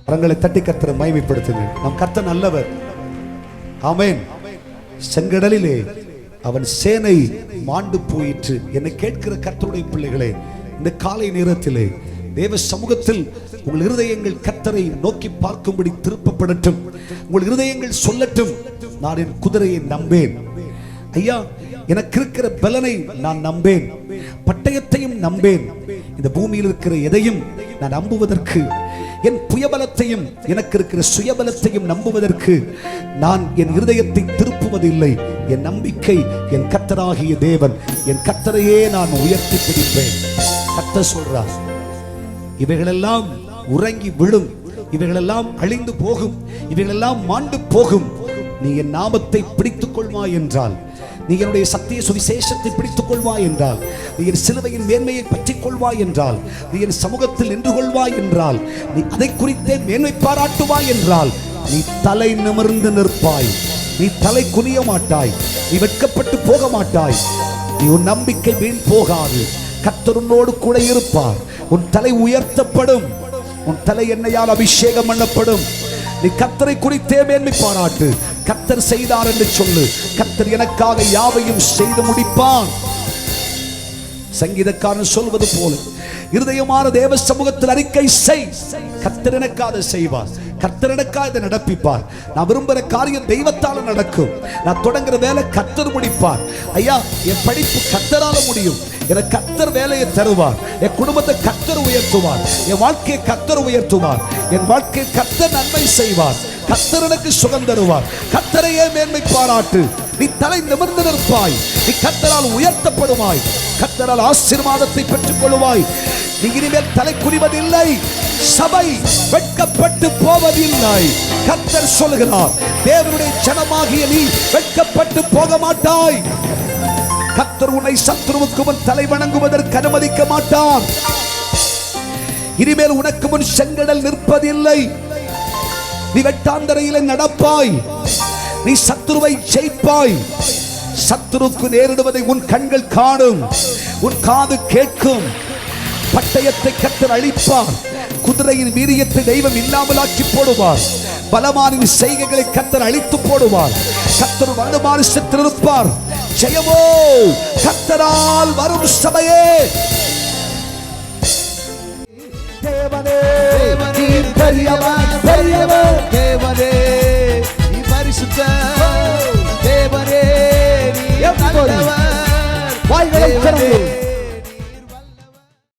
கரங்களை தட்டி கர்த்தரை மகிமைப்படுத்துங்கள். நம் கர்த்தர் நல்லவர். ஆமென். செங்கடலிலே அவன் சேனை மாண்டு போயிற்று. என்னை கேட்கிற கர்த்தருடைய பிள்ளைகளே, இந்த காலை நேரத்திலே தேவ சமூகத்தில் உங்கள் இருதயங்கள் கர்த்தரை நோக்கி பார்க்கும்படி திருப்பப்படட்டும். உங்கள் இருதயங்கள் சொல்லட்டும், நான் என் குதிரையை நம்பேன் ஐயா, எனக்கு இருக்கிற பலனை நான் நம்பேன், பட்டயத்தையும் நம்பேன். இந்த பூமியில் இருக்கிற எதையும் நான் நம்புவதற்கு, என் புயபலத்தையும் எனக்கு இருக்கிற சுயபலத்தையும் நம்புவதற்கு நான் என் இருதயத்தை திருப்புவதில்லை. என் நம்பிக்கை என் கர்த்தராகிய தேவன். என் கர்த்தரையே நான் உயர்த்தி பிடிப்பேன். கர்த்தர் சொல்றார், இவைகளெல்லாம் உறங்கி விழும், இவைகளெல்லாம் அழிந்து போகும், இவைகளெல்லாம் மாண்டு போகும். நீ என் நாமத்தை பிடித்துக் கொள்வாய் என்றால், நீ என்னுடைய சத்திய சுவிசேஷத்தை பிடித்துக் கொள்வாய் என்றால், நீ என் சிலுவையின் மேன்மையை பற்றிக் கொள்வாய் என்றால், நீ என் சமூகத்தில் நின்று கொள்வாய் என்றால், நீ அதை குறித்தே மேன்மை பாராட்டுவாய் என்றால், நீ தலை நிமிர்ந்து நிற்பாய். நீ தலை குனிய மாட்டாய். நீ வெட்கப்பட்டு போக மாட்டாய். நீ உன் நம்பிக்கை வீண் போகாது. கர்த்தர் உன்னோடு கூட இருப்பார். உன் தலை உயர்த்தப்படும். உன் தலை எண்ணெயால் அபிஷேகம் பண்ணப்படும். நீ கர்த்தரை குறித்தே மேன்மை பாராட்டு. கர்த்தர் செய்தார் என்று சொல்லு. கர்த்தர் எனக்காக யாவையும் செய்து முடிப்பான். சங்கீதக்காரன் சொல்வது போல இருதயமான தேவ சமூகத்தில் அறிக்கை செய். கர்த்தர் எனக்காக செய்வார். கர்த்தர் எனக்காக இதை நடப்பிப்பார். நான் விரும்புகிற காரியம் தெய்வத்தால நடக்கும். நான் தொடங்குற வேலை கர்த்தர் முடிப்பார். ஐயா, என் படிப்பு கர்த்தரால முடியும். எனக்கு கர்த்தர் வேலையை தருவார். என் குடும்பத்தை கர்த்தர் உயர்த்துவார். என் வாழ்க்கையை கர்த்தர் உயர்த்துவார். என் வாழ்க்கையை கர்த்தர் நன்மை செய்வார். கர்த்தர் எனக்கு சுகம் தருவார். கர்த்தரையே மேன்மை பாராட்டு. நீ தலை நிமிர்ந்து நிற்பாய். நீ கர்த்தரால் உயர்த்தப்படுவாய். கர்த்தரால் ஆசீர்வாதத்தை பெற்றுக் கொள்வாய். நீ இனிமேல் தலை குனிவதில்லை. சபை வெட்கப்பட்டு போவதில்லை. கர்த்தர் சொல்கிறார், தேவனுடைய ஜனமாகிய நீ வெட்கப்பட்டு போக மாட்டாய். கர்த்தர் உன்னை சத்துருவுக்கு முன் தலை வணங்குவதற்கு அனுமதிக்க மாட்டார். இனிமேல் உனக்கு முன் செங்கடல் நிற்பதில்லை. நீ வெட்டாந்தரையிலே நடப்பாய். நீ சத்துருவை ஜெயிப்பாய். சத்துருக்கு நேரிடுவதை உன் கண்கள் காணும், உன் காது கேட்கும். பட்டயத்தை கர்த்தர் அழிப்பார். குதிரையின் வீரியத்தை தெய்வம் இல்லாமலாக்கி போடுவார். பலமானின் செய்கைகளை கர்த்தர் அழித்து போடுவார். கர்த்தர் வலுமான சித்திருப்பார். ஜெயமோ கர்த்தரால் வரும் சபையே. தேவ